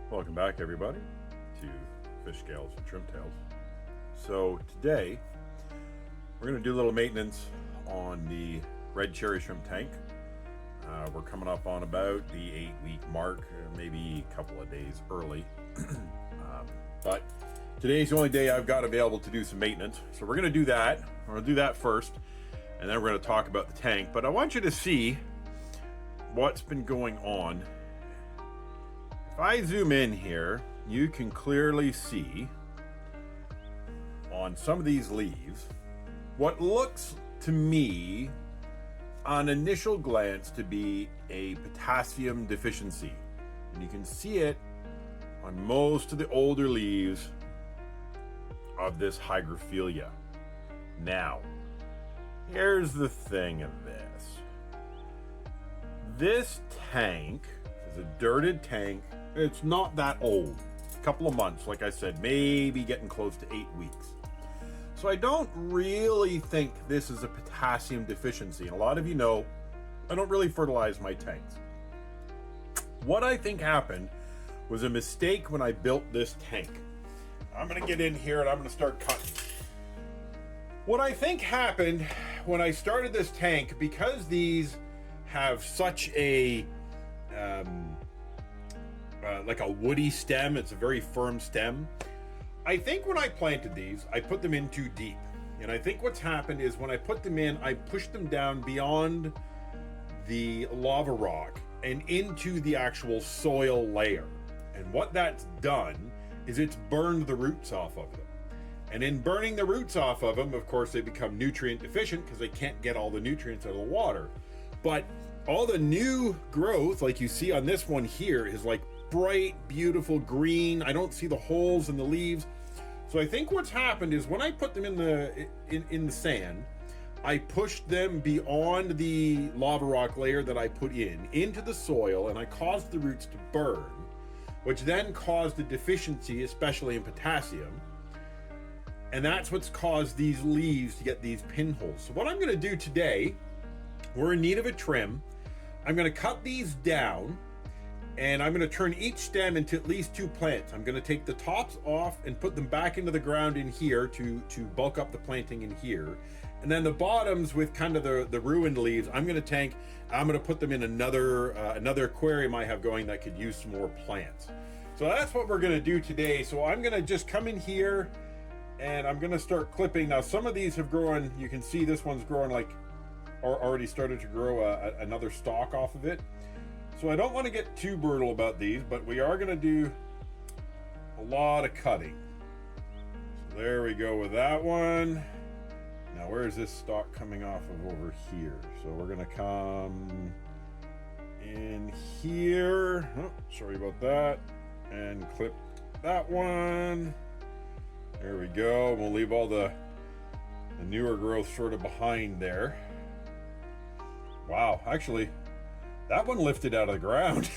Welcome back, everybody, to Fish Scales and Shrimp Tails. So today we're going to do a little maintenance on the red cherry shrimp tank. We're coming up on about the 8-week mark, maybe a couple of days early. But today's the only day I've got available to do some maintenance. So we're going to do that. We're going to do that first, and then we're going to talk about the tank. But I want you to see what's been going on. If I zoom in here, you can clearly see on some of these leaves what looks to me on initial glance to be a potassium deficiency. And you can see it on most of the older leaves of this hygrophila. Now, here's the thing of this. This tank is a dirted tank. It's not that old, a couple of months, like I said, maybe getting close to 8 weeks. So I don't really think this is a potassium deficiency. And a lot of you know, I don't really fertilize my tanks. What I think happened was a mistake when I built this tank. I'm gonna get in here and I'm gonna start cutting. What I think happened when I started this tank, because these have such a, like a woody stem, it's a very firm stem. I think when I planted these, I put them in too deep. And I think what's happened is when I put them in, I pushed them down beyond the lava rock and into the actual soil layer. And what that's done is it's burned the roots off of them. And in burning the roots off of them, of course, they become nutrient deficient because they can't get all the nutrients out of the water. But all the new growth, like you see on this one here, is like bright, beautiful green. I don't see the holes in the leaves. So I think what's happened is when I put them in the sand, I pushed them beyond the lava rock layer that I put into the soil, and I caused the roots to burn, which then caused a deficiency, especially in potassium. And that's what's caused these leaves to get these pinholes. So what I'm going to do today, we're in need of a trim. I'm going to cut these down, and I'm going to turn each stem into at least 2 plants. I'm going to take the tops off and put them back into the ground in here to bulk up the planting in here. And then the bottoms with kind of the ruined leaves, I'm going to put them in another aquarium I have going that could use some more plants. So that's what we're going to do today. So I'm going to just come in here and I'm going to start clipping. Now some of these have grown, you can see this one's growing like, or already started to grow another stalk off of it. So I don't want to get too brutal about these, but we are going to do a lot of cutting. So there we go with that one. Now where is this stalk coming off of over here? So we're going to come in here. Oh, sorry about that. And clip that one. There we go. We'll leave all the newer growth sort of behind there. Wow, actually, that one lifted out of the ground.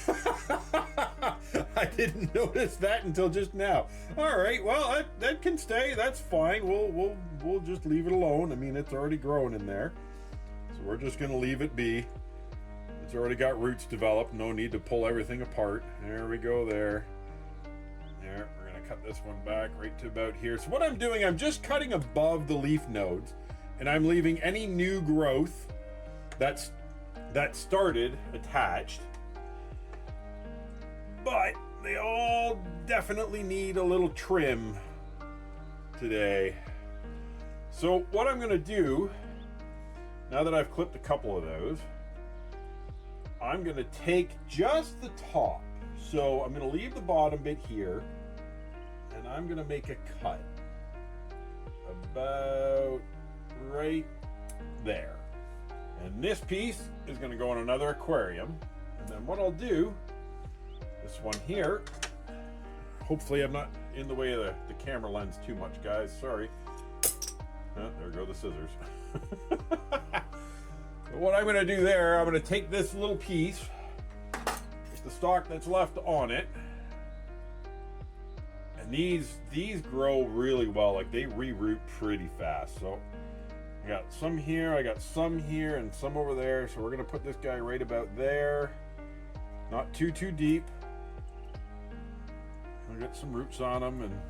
I didn't notice that until just now. All right, well, that can stay. That's fine. We'll just leave it alone. I mean, it's already growing in there. So we're just going to leave it be. It's already got roots developed. No need to pull everything apart. There we go there. There, we're going to cut this one back right to about here. So what I'm doing, I'm just cutting above the leaf nodes, and I'm leaving any new growth that started attached, but they all definitely need a little trim today. So what I'm going to do, now that I've clipped a couple of those, I'm going to take just the top. So I'm going to leave the bottom bit here, and I'm going to make a cut about right there. And this piece is going to go in another aquarium. And then what I'll do, this one here, Hopefully I'm not in the way of the camera lens too much, guys. Sorry. There go the scissors. But what I'm going to do there, I'm going to take this little piece, the stalk that's left on it, and these grow really well. Like, they reroot pretty fast. So I got some here, I got some here, and some over there. So we're going to put this guy right about there. Not too deep. I'll get some roots on them, and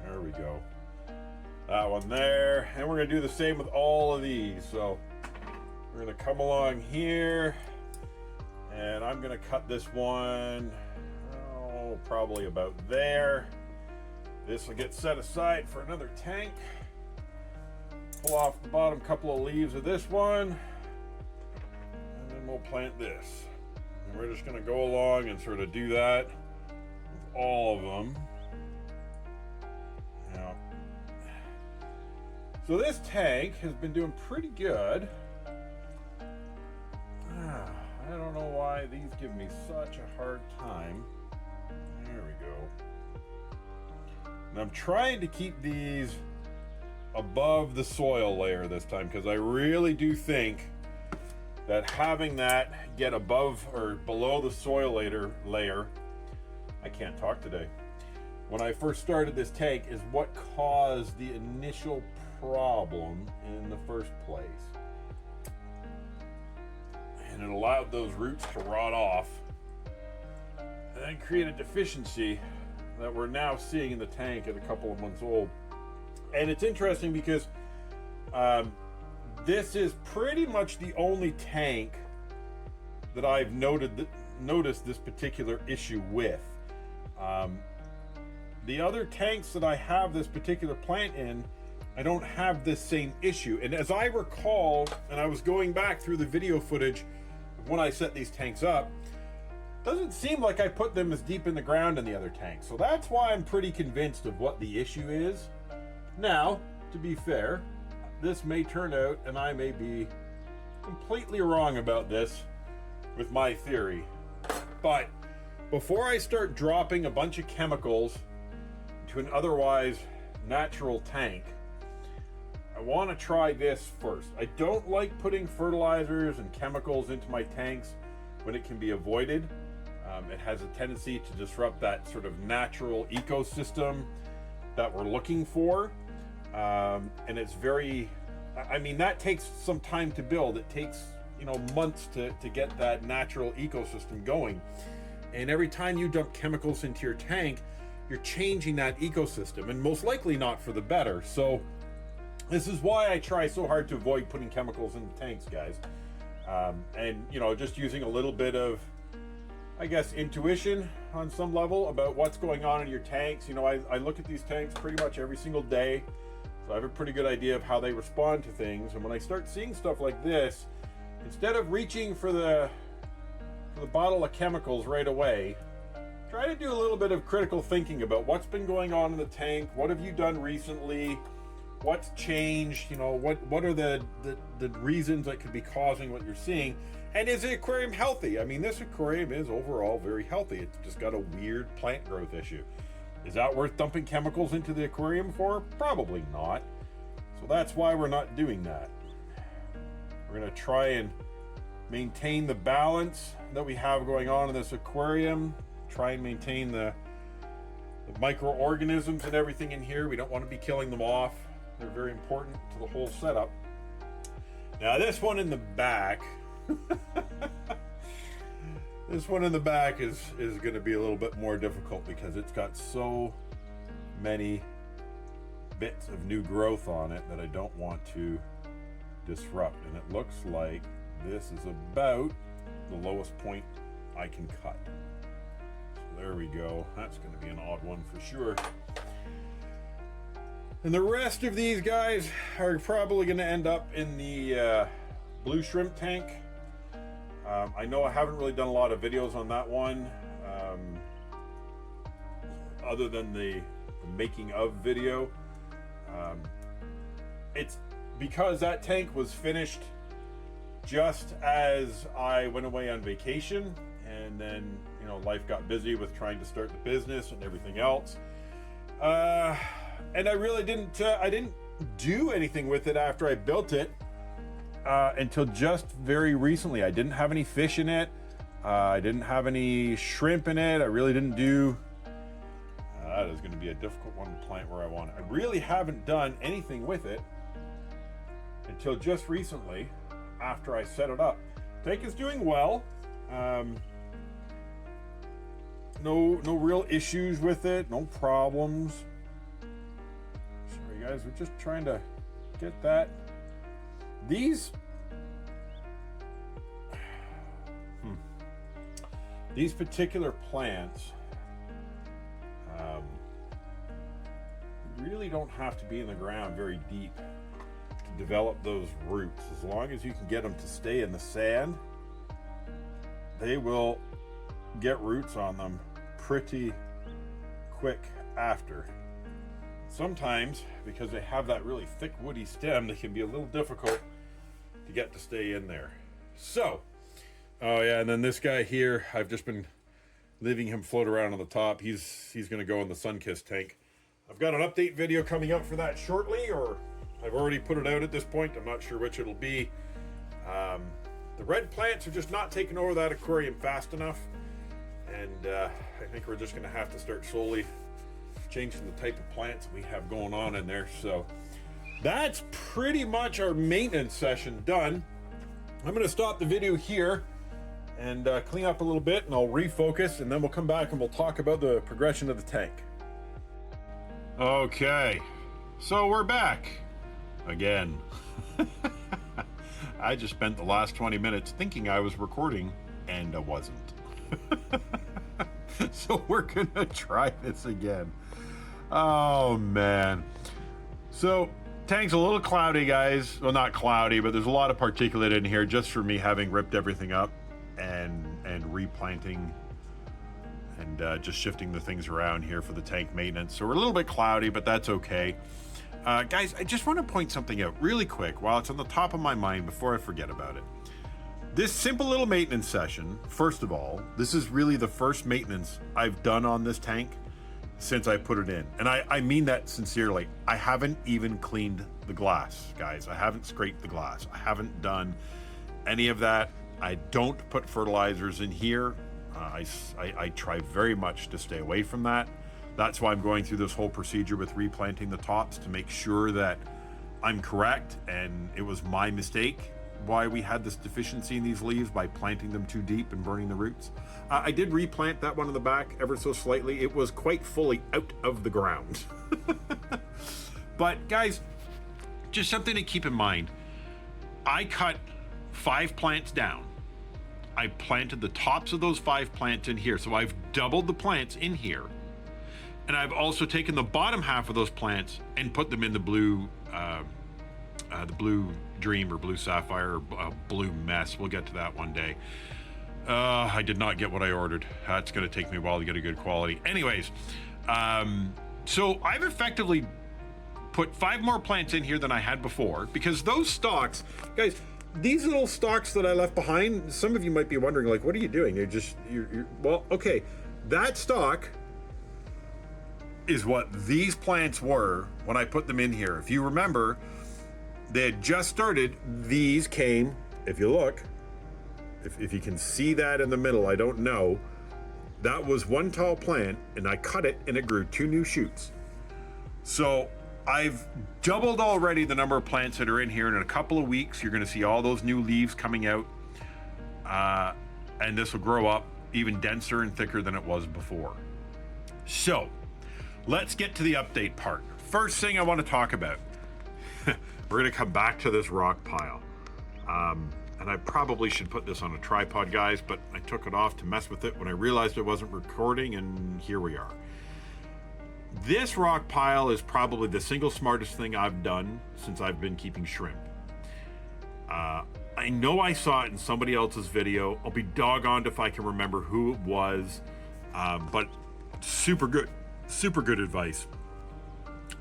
there we go. That one there, and we're going to do the same with all of these. So we're going to come along here, and I'm going to cut this one, probably about there. This will get set aside for another tank. Pull off the bottom couple of leaves of this one, and then we'll plant this. And we're just going to go along and sort of do that with all of them. Now, so this tank has been doing pretty good. I don't know why these give me such a hard time. There we go. And I'm trying to keep these above the soil layer this time, because I really do think that having that get above or below the soil layer, I can't talk today, when I first started this tank, is what caused the initial problem in the first place. And it allowed those roots to rot off and then create a deficiency that we're now seeing in the tank at a couple of months old. And it's interesting because this is pretty much the only tank that I've noticed this particular issue with. The other tanks that I have this particular plant in, I don't have this same issue. And as I recall, and I was going back through the video footage of when I set these tanks up, doesn't seem like I put them as deep in the ground in the other tanks. So that's why I'm pretty convinced of what the issue is. Now, to be fair, this may turn out, and I may be completely wrong about this with my theory. But before I start dropping a bunch of chemicals into an otherwise natural tank, I want to try this first. I don't like putting fertilizers and chemicals into my tanks when it can be avoided. It has a tendency to disrupt that sort of natural ecosystem that we're looking for. And it's very, I mean, that takes some time to build. It takes, months to get that natural ecosystem going. And every time you dump chemicals into your tank, you're changing that ecosystem, and most likely not for the better. So this is why I try so hard to avoid putting chemicals in the tanks, guys. And just using a little bit of, I guess, intuition on some level about what's going on in your tanks. I look at these tanks pretty much every single day, so I have a pretty good idea of how they respond to things. And when I start seeing stuff like this, instead of reaching for the bottle of chemicals right away, try to do a little bit of critical thinking about what's been going on in the tank. What have you done recently? What's changed? What are the reasons that could be causing what you're seeing? And is the aquarium healthy? I mean, this aquarium is overall very healthy. It's just got a weird plant growth issue. Is that worth dumping chemicals into the aquarium for? Probably not. So that's why we're not doing that. We're going to try and maintain the balance that we have going on in this aquarium. Try and maintain the microorganisms and everything in here. We don't want to be killing them off. They're very important to the whole setup. Now this one in the back, this one in the back is going to be a little bit more difficult because it's got so many bits of new growth on it that I don't want to disrupt. And it looks like this is about the lowest point I can cut. So there we go. That's going to be an odd one for sure. And the rest of these guys are probably going to end up in the blue shrimp tank. I know I haven't really done a lot of videos on that one, other than the making of video. It's because that tank was finished just as I went away on vacation, and then, you know, life got busy with trying to start the business and everything else. And I really didn't do anything with it after I built it until just very recently. I didn't have any fish in it. I didn't have any shrimp in it. I really didn't do... that is going to be a difficult one to plant where I want it. I really haven't done anything with it until just recently after I set it up. Tank is doing well. No real issues with it. No problems. Sorry guys, we're just trying to get that. These particular plants really don't have to be in the ground very deep to develop those roots. As long as you can get them to stay in the sand, they will get roots on them pretty quick after. Sometimes, because they have that really thick woody stem, they can be a little difficult to get to stay in there. So, oh yeah, and then this guy here, I've just been leaving him float around on the top. He's gonna go in the Sunkist tank. I've got an update video coming up for that shortly, or I've already put it out at this point. I'm not sure which it'll be. The red plants are just not taking over that aquarium fast enough, and I think we're just gonna have to start slowly changing the type of plants we have going on in there. So that's pretty much our maintenance session done. I'm gonna stop the video here and clean up a little bit, and I'll refocus, and then we'll come back and we'll talk about the progression of the tank. Okay, so we're back again. I just spent the last 20 minutes thinking I was recording, and I wasn't. So we're gonna try this again. Oh man. So tank's a little cloudy, guys. Well, not cloudy, but there's a lot of particulate in here just for me having ripped everything up and replanting and just shifting the things around here for the tank maintenance. So we're a little bit cloudy, but that's okay. Guys, I just want to point something out really quick while it's on the top of my mind before I forget about it. This simple little maintenance session, first of all, this is really the first maintenance I've done on this tank since I put it in. And I mean that sincerely. I haven't even cleaned the glass, guys. I haven't scraped the glass. I haven't done any of that. I don't put fertilizers in here. I try very much to stay away from that. That's why I'm going through this whole procedure with replanting the tops, to make sure that I'm correct, and it was my mistake why we had this deficiency in these leaves by planting them too deep and burning the roots. I did replant that one in the back ever so slightly. It was quite fully out of the ground. But guys, just something to keep in mind. I cut 5 plants down. I planted the tops of those 5 plants in here. So I've doubled the plants in here. And I've also taken the bottom half of those plants and put them in the blue dream or blue sapphire or blue mess. We'll get to that one day. I did not get what I ordered. It's going to take me a while to get a good quality. Anyways, so I've effectively put 5 more plants in here than I had before, because those stalks, guys, these little stalks that I left behind, some of you might be wondering, like, what are you doing? You're well, okay, that stalk is what these plants were when I put them in here. If you remember, they had just started. These came, if you look, if you can see that in the middle, I don't know. That was one tall plant, and I cut it and it grew 2 new shoots. So I've doubled already the number of plants that are in here, and in a couple of weeks, you're gonna see all those new leaves coming out. And this will grow up even denser and thicker than it was before. So let's get to the update part. First thing I want to talk about, we're going to come back to this rock pile. And I probably should put this on a tripod, guys, but I took it off to mess with it when I realized I wasn't recording, and here we are. This rock pile is probably the single smartest thing I've done since I've been keeping shrimp. I know I saw it in somebody else's video. I'll be doggone if I can remember who it was, but super good advice.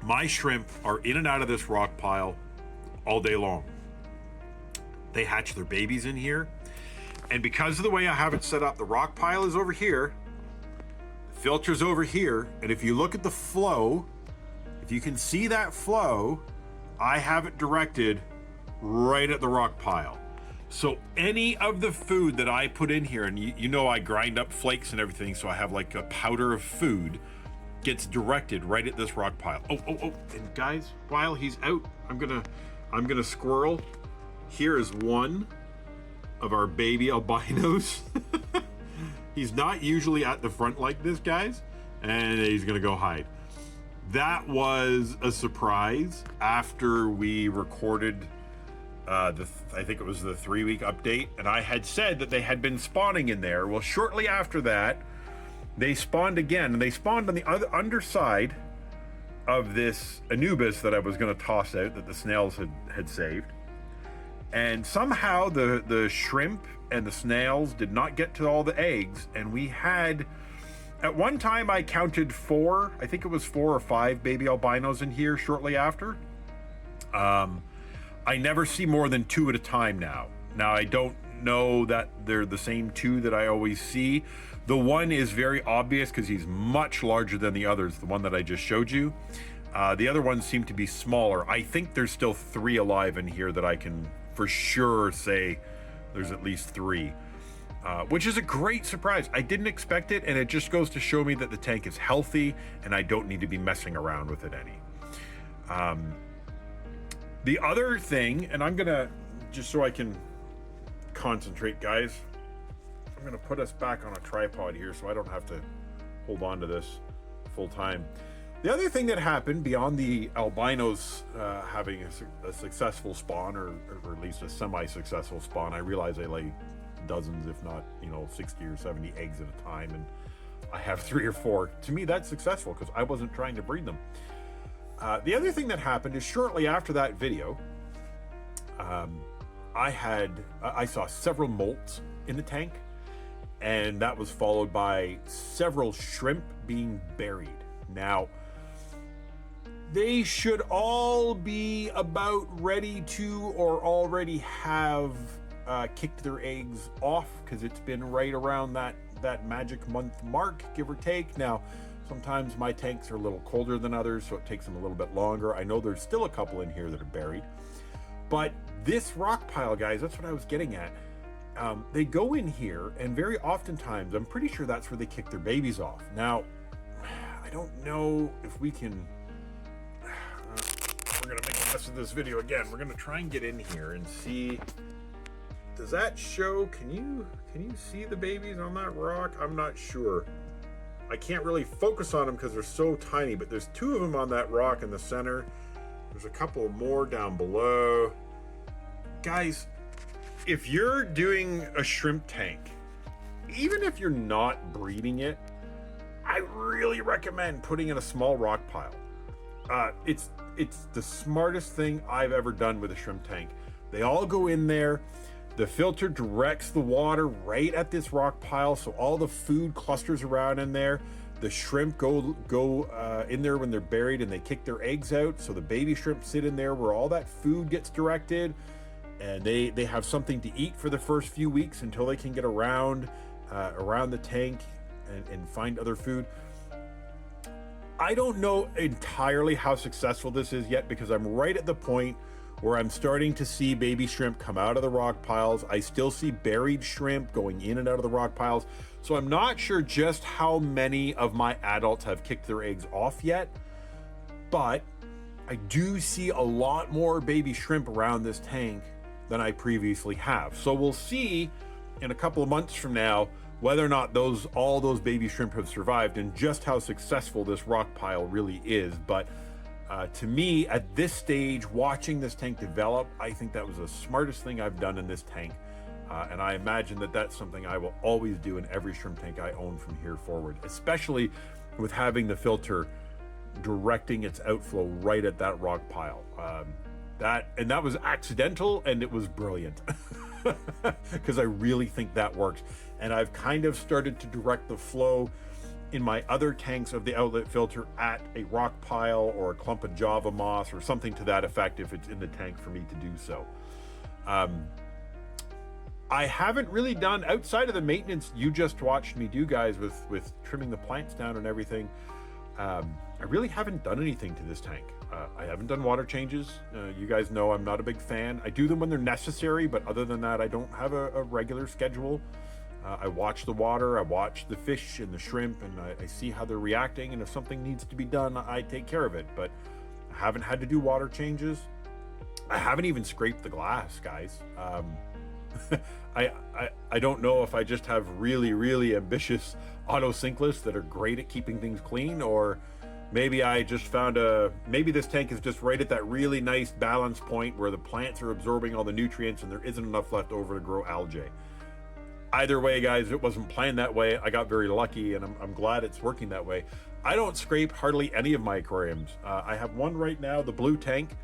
My shrimp are in and out of this rock pile all day long. They hatch their babies in here, And because of the way I have it set up, the rock pile is over here, the filter's over here, and if you look at the flow, if you can see that flow, I have it directed right at the rock pile. So any of the food that I put in here, and you know I grind up flakes and everything, so I have like a powder of food, gets directed right at this rock pile. Oh, and guys, while he's out, I'm gonna squirrel. Here is one of our baby albinos. He's not usually at the front like this, guys, and he's gonna go hide. That was a surprise after we recorded I think it was the 3-week update, and I had said that they had been spawning in there. Well, shortly after that, they spawned again, and they spawned on the other underside of this Anubis that I was going to toss out that the snails had saved. And somehow the shrimp and the snails did not get to all the eggs, and we had, at one time I counted 4, I think it was 4 or 5 baby albinos in here shortly after. I never see more than 2 at a time now. Now, I don't know that they're the same 2 that I always see. The one is very obvious because he's much larger than the others, the one that I just showed you. The other ones seem to be smaller. I think there's still 3 alive in here that I can for sure say there's at least 3, which is a great surprise. I didn't expect it, and it just goes to show me that the tank is healthy and I don't need to be messing around with it any. The other thing, and I'm gonna, just so I can concentrate, guys, I'm gonna put us back on a tripod here so I don't have to hold on to this full time. The other thing that happened beyond the albinos having a successful spawn, or at least a semi-successful spawn, I realize I lay dozens, if not, 60 or 70 eggs at a time, and I have 3 or 4. To me, that's successful because I wasn't trying to breed them. The other thing that happened is shortly after that video, I saw several molts in the tank, and that was followed by several shrimp being buried. Now, they should all be about ready to or already have kicked their eggs off because it's been right around that magic month mark, give or take. Now, sometimes my tanks are a little colder than others, so it takes them a little bit longer. I know there's still a couple in here that are buried. But this rock pile, guys, that's what I was getting at. They go in here, and very oftentimes, I'm pretty sure that's where they kick their babies off. Now, I don't know if we can... we're going to make a mess of this video again. We're going to try and get in here and see... Does that show... Can you see the babies on that rock? I'm not sure. I can't really focus on them because they're so tiny, but there's 2 of them on that rock in the center. There's a couple more down below. Guys, if you're doing a shrimp tank, even if you're not breeding it, I really recommend putting in a small rock pile. It's the smartest thing I've ever done with a shrimp tank. They all go in there. The filter directs the water right at this rock pile, so all the food clusters around in there. The shrimp go in there when they're buried, and they kick their eggs out, so the baby shrimp sit in there where all that food gets directed, and they have something to eat for the first few weeks until they can get around the tank and find other food. I don't know entirely how successful this is yet because I'm right at the point where I'm starting to see baby shrimp come out of the rock piles. I still see buried shrimp going in and out of the rock piles. So I'm not sure just how many of my adults have kicked their eggs off yet, but I do see a lot more baby shrimp around this tank than I previously have. So we'll see in a couple of months from now whether or not all those baby shrimp have survived and just how successful this rock pile really is. But to me, at this stage, watching this tank develop, I think that was the smartest thing I've done in this tank. And I imagine that that's something I will always do in every shrimp tank I own from here forward, especially with having the filter directing its outflow right at that rock pile. That was accidental, and it was brilliant because I really think that works. And I've kind of started to direct the flow in my other tanks of the outlet filter at a rock pile or a clump of Java moss or something to that effect if it's in the tank for me to do so. I haven't really done, outside of the maintenance you just watched me do, guys, with trimming the plants down and everything. I really haven't done anything to this tank. I haven't done water changes. You guys know I'm not a big fan. I do them when they're necessary, but other than that, I don't have a regular schedule. I watch the water, I watch the fish and the shrimp, and I see how they're reacting, and if something needs to be done, I take care of it. But I haven't had to do water changes. I haven't even scraped the glass, guys. I don't know if I just have really ambitious auto sinkless that are great at keeping things clean, or maybe I just found maybe this tank is just right at that really nice balance point where the plants are absorbing all the nutrients and there isn't enough left over to grow algae. Either way, guys, it wasn't planned that way. I got very lucky, and I'm glad it's working that way. I don't scrape hardly any of my aquariums. I have one right now, the blue tank,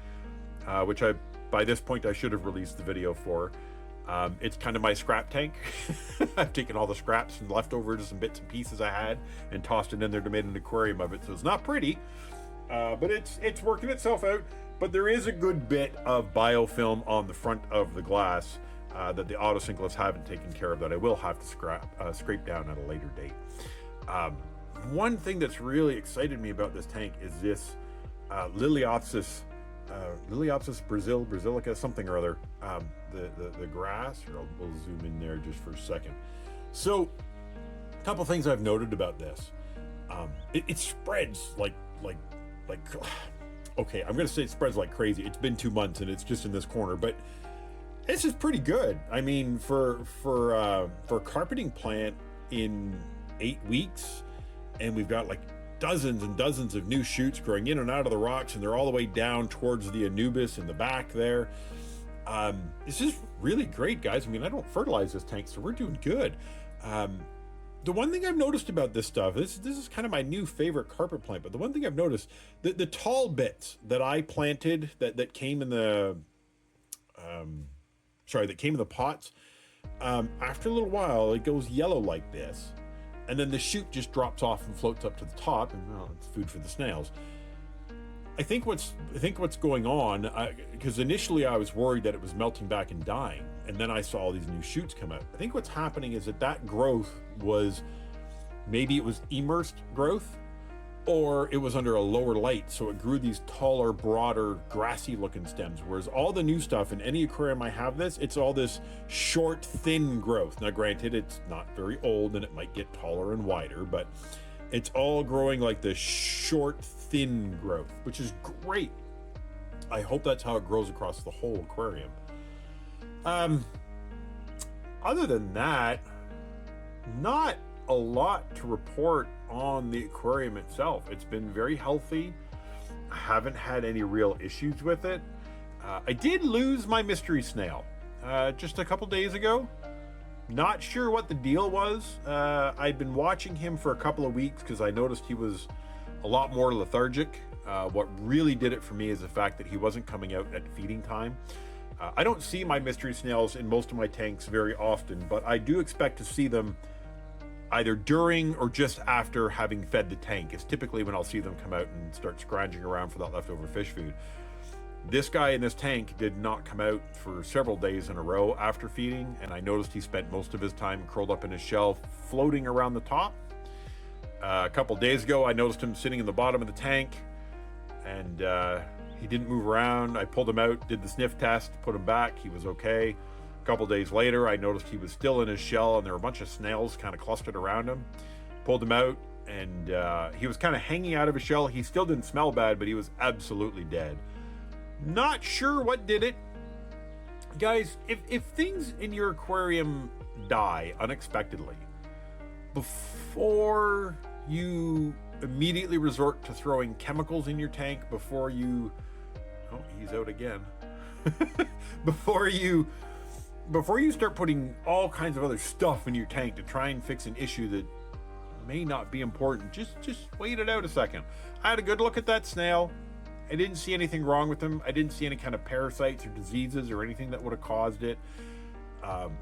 which by this point I should have released the video for. It's kind of my scrap tank. I've taken all the scraps and leftovers and bits and pieces I had and tossed it in there to make an aquarium of it. So it's not pretty, but it's working itself out. But there is a good bit of biofilm on the front of the glass that the auto sinkless haven't taken care of, that I will have to scrape down at a later date. One thing that's really excited me about this tank is this Liliopsis Brasilica, something or other. The grass, or we'll zoom in there just for a second. So, a couple things I've noted about this. It spreads like okay, I'm gonna say it spreads like crazy. It's been 2 months and it's just in this corner, but this is pretty good. I mean, for a carpeting plant in 8 weeks, and we've got like dozens and dozens of new shoots growing in and out of the rocks, and they're all the way down towards the Anubis in the back there. This is really great, guys. I mean, I don't fertilize this tank, so we're doing good. The one thing I've noticed about this stuff, this is kind of my new favorite carpet plant, but the one thing I've noticed, the tall bits that I planted that came in the that came in the pots, after a little while it goes yellow like this, and then the shoot just drops off and floats up to the top, and it's food for the snails. I think what's going on, because initially I was worried that it was melting back and dying, and then I saw all these new shoots come out. I think what's happening is that growth was, maybe it was immersed growth, or it was under a lower light, so it grew these taller, broader, grassy looking stems, whereas all the new stuff in any aquarium I have it's all this short, thin growth. Now granted, it's not very old and it might get taller and wider, but it's all growing like the short, thin growth, which is great. I hope that's how it grows across the whole aquarium. Other than that, not a lot to report on the aquarium itself. It's been very healthy. I haven't had any real issues with it. I did lose my mystery snail just a couple days ago. Not sure what the deal was. I'd been watching him for a couple of weeks because I noticed he was a lot more lethargic. What really did it for me is the fact that he wasn't coming out at feeding time. I don't see my mystery snails in most of my tanks very often, but I do expect to see them either during or just after having fed the tank. Is typically when I'll see them come out and start scrounging around for that leftover fish food. This guy in this tank did not come out for several days in a row after feeding, and I noticed he spent most of his time curled up in his shell, floating around the top. A couple days ago, I noticed him sitting in the bottom of the tank, and he didn't move around. I pulled him out, did the sniff test, put him back. He was okay. A couple days later, I noticed he was still in his shell, and there were a bunch of snails kind of clustered around him. Pulled him out, and he was kind of hanging out of his shell. He still didn't smell bad, but he was absolutely dead. Not sure what did it. Guys, if things in your aquarium die unexpectedly, before you immediately resort to throwing chemicals in your tank, before you... Oh, he's out again. Before you start putting all kinds of other stuff in your tank to try and fix an issue that may not be important, just wait it out a second. I had a good look at that snail. I didn't see anything wrong with him. I didn't see any kind of parasites or diseases or anything that would have caused it.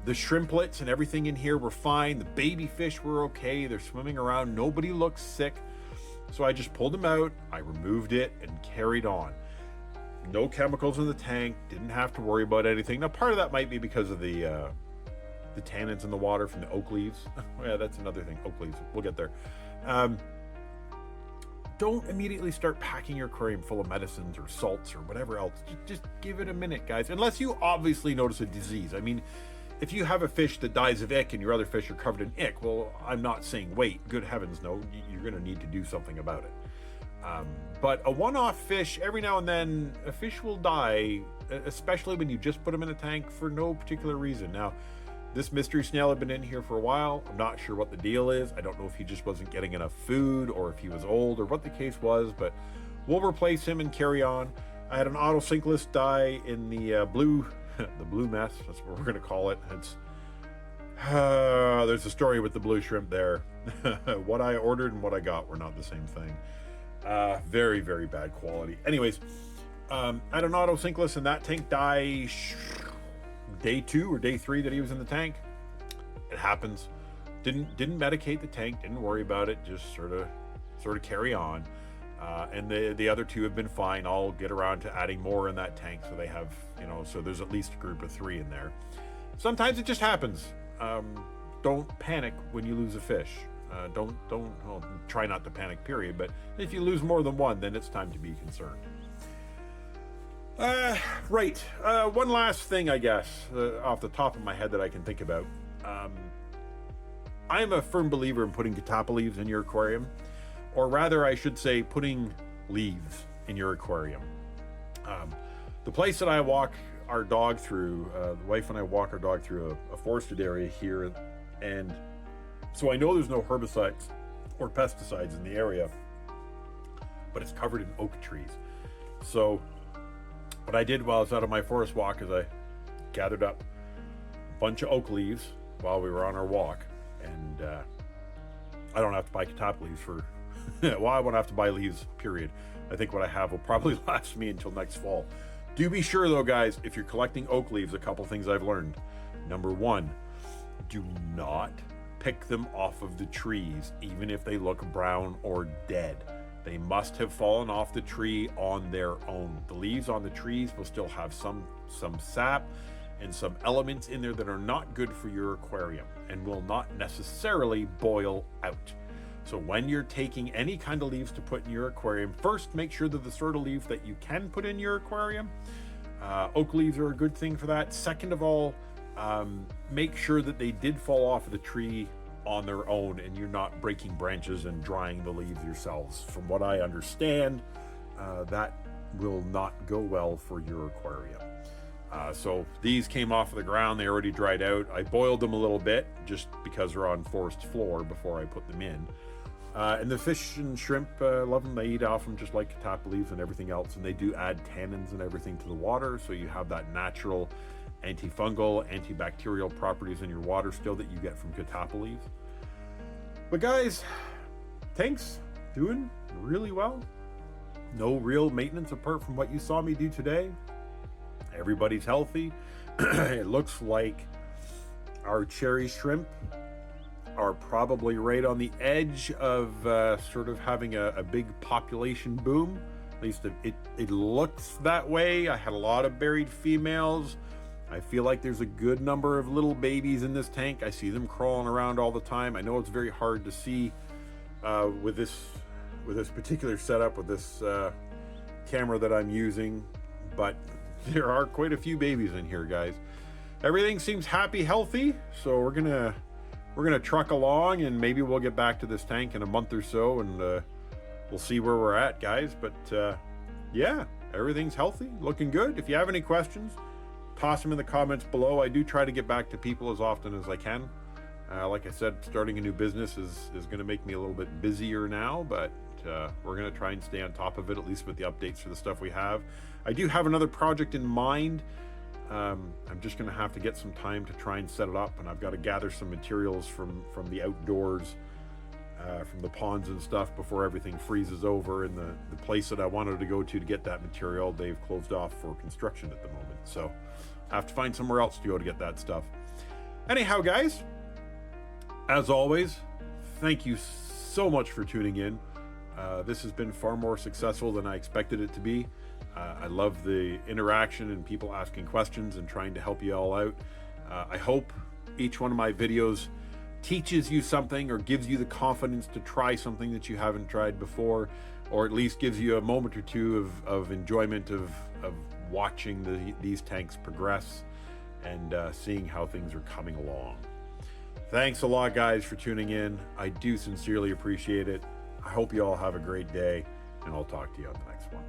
The shrimplets and everything in here were fine. The baby fish were okay. They're swimming around. Nobody looks sick. So I just pulled them out. I removed it and carried on. No chemicals in the tank. Didn't have to worry about anything. Now, part of that might be because of the the tannins in the water from the oak leaves. Yeah, that's another thing. Oak leaves. We'll get there. Um, don't immediately start packing your aquarium full of medicines or salts or whatever else. Just give it a minute, guys. Unless you obviously notice a disease. I mean, if you have a fish that dies of ick and your other fish are covered in ick, well, I'm not saying wait. Good heavens, no. You're going to need to do something about it. But a one-off fish, every now and then, a fish will die, especially when you just put them in a tank for no particular reason. Now, this mystery snail had been in here for a while. I'm not sure what the deal is. I don't know if he just wasn't getting enough food or if he was old or what the case was, but we'll replace him and carry on. I had an autosynclus die in the blue mess. That's what we're going to call it. It's there's a story with the blue shrimp there. What I ordered and what I got were not the same thing. Very, very bad quality. Anyways, I had an autosynclus and that tank died day 2 or day 3 that he was in the tank. It happens. Didn't medicate the tank, didn't worry about it, just sort of carry on. And the other 2 have been fine. I'll get around to adding more in that tank so they have, so there's at least a group of 3 in there. Sometimes it just happens. Don't panic when you lose a fish. Try not to panic, period. But if you lose more than one, then it's time to be concerned. Right. One last thing, I guess, off the top of my head that I can think about. I'm a firm believer in putting catappa leaves in your aquarium, or rather, I should say, putting leaves in your aquarium. The place that I walk our dog through, the wife and I walk our dog through a forested area here, and so I know there's no herbicides or pesticides in the area, but it's covered in oak trees. So what I did while I was out on my forest walk is I gathered up a bunch of oak leaves while we were on our walk, and I don't have to buy catappa leaves for well, I won't have to buy leaves, period. I think what I have will probably last me until next fall. Do be sure though, guys, if you're collecting oak leaves, a couple things I've learned. Number 1, do not pick them off of the trees, even if they look brown or dead. They must have fallen off the tree on their own. The leaves on the trees will still have some sap and some elements in there that are not good for your aquarium and will not necessarily boil out. So when you're taking any kind of leaves to put in your aquarium, first make sure that the sort of leaf that you can put in your aquarium. Oak leaves are a good thing for that. Second of all, make sure that they did fall off of the tree on their own and you're not breaking branches and drying the leaves yourselves. From what I understand, that will not go well for your aquarium. So these came off of the ground, they already dried out. I boiled them a little bit just because they're on forest floor before I put them in. And the fish and shrimp love them. They eat off them just like catappa leaves and everything else. And they do add tannins and everything to the water, so you have that natural antifungal, antibacterial properties in your water still that you get from catappa leaves. But guys, tanks doing really well. No real maintenance apart from what you saw me do today. Everybody's healthy. It looks like our cherry shrimp are probably right on the edge of sort of having a big population boom. At least it looks that way. I had a lot of buried females. I feel like there's a good number of little babies in this tank. I see them crawling around all the time. I know it's very hard to see with this particular setup, with this camera that I'm using, but there are quite a few babies in here, guys. Everything seems happy, healthy, so we're gonna truck along, and maybe we'll get back to this tank in a month or so, and we'll see where we're at, guys. But yeah, everything's healthy, looking good. If you have any questions, toss them in the comments below. I do try to get back to people as often as I can. Like I said, starting a new business is going to make me a little bit busier now, but we're going to try and stay on top of it, at least with the updates for the stuff we have. I do have another project in mind. I'm just going to have to get some time to try and set it up, and I've got to gather some materials from the outdoors, from the ponds and stuff before everything freezes over. And the place that I wanted to go to get that material, they've closed off for construction at the moment. So I have to find somewhere else to go to get that stuff. Anyhow, guys, as always, thank you so much for tuning in. This has been far more successful than I expected it to be. I love the interaction and people asking questions and trying to help you all out. I hope each one of my videos teaches you something or gives you the confidence to try something that you haven't tried before, or at least gives you a moment or two of enjoyment of watching these tanks progress and seeing how things are coming along. Thanks a lot, guys, for tuning in. I do sincerely appreciate it. I hope you all have a great day, and I'll talk to you on the next one.